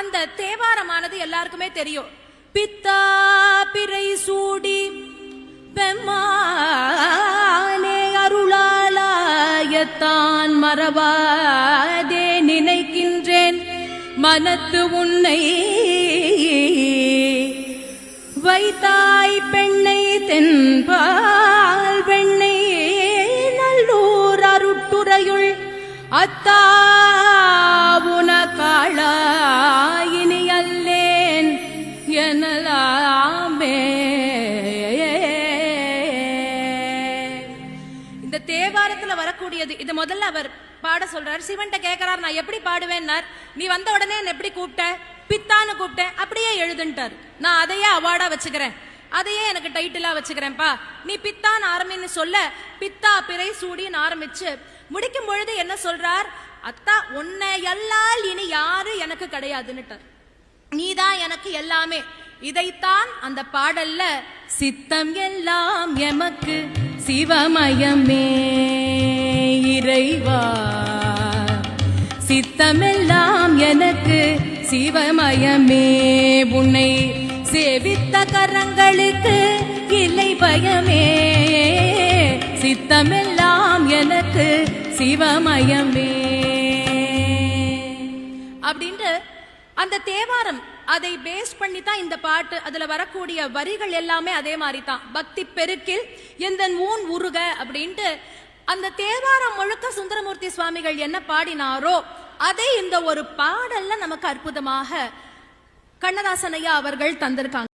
அந்த தேவாரமானது எல்லாருக்குமே தெரியும். பித்தா பிறை சூடி பெம்மானே அருளாலாயத்தான் மறவாதே நினைக்கின்றேன் மனத்து உன்னை வைத்தாய் பெண்ணை தென்பால் வெண்ணை நல்லூர் அருட்டுரையுள் அத்தா உனக்காளாயினி அல்லேன் எனலாமே. இந்த தேவாரத்துல வரக்கூடியது இது. முதல்ல அவர் பாட சொல்றாரு. சிவன்ட்ட கேட்கிறார், நான் எப்படி பாடுவேன்னார். நீ வந்த உடனே என்ன எப்படி கூப்பிட்ட? பித்தான்னு கூப்பிட்டேன். அப்படியே எழுதுன்ட்டார். நான் அதையே அவார்டா வச்சுக்கிறேன், அதையே எனக்கு டைட்டிலா வச்சுக்கிறேன்ப்பா. நீ பித்தான் ஆரம்பின்னு சொல்ல பித்தா பிறை சூடின்னு ஆரம்பிச்சு முடிக்கும் பொழுது என்ன சொல்றார்? அத்தா உன்னை எல்லால் இனி யாரு எனக்கு கிடையாதுன்னுட்டார். நீதான் எனக்கு எல்லாமே. இதைத்தான் அந்த பாடல்ல சித்தம் எல்லாம் எமக்கு சிவமயமே இறைவா, சித்தமெல்லாம் எனக்கு சிவமயமே, உன்னை சேவித்த கரங்களுக்கு இல்லை பயமே, சித்தமெல்லாம் எனக்கு சிவமயமே அப்படின்ட்டு அந்த தேவாரம் அதை பேஸ் பண்ணி தான் இந்த பாட்டு. அதுல வரக்கூடிய வரிகள் எல்லாமே அதே மாதிரி தான். பக்தி பெருக்கில் எந்தன் ஊன் உருக அப்படின்ட்டு அந்த தேவாரம் முழுக்க சுந்தரமூர்த்தி சுவாமிகள் என்ன பாடினாரோ அதை இந்த ஒரு பாடல்ல நமக்கு அற்புதமாக கண்ணதாசன் ஐயா அவர்கள் தந்திருக்காங்க.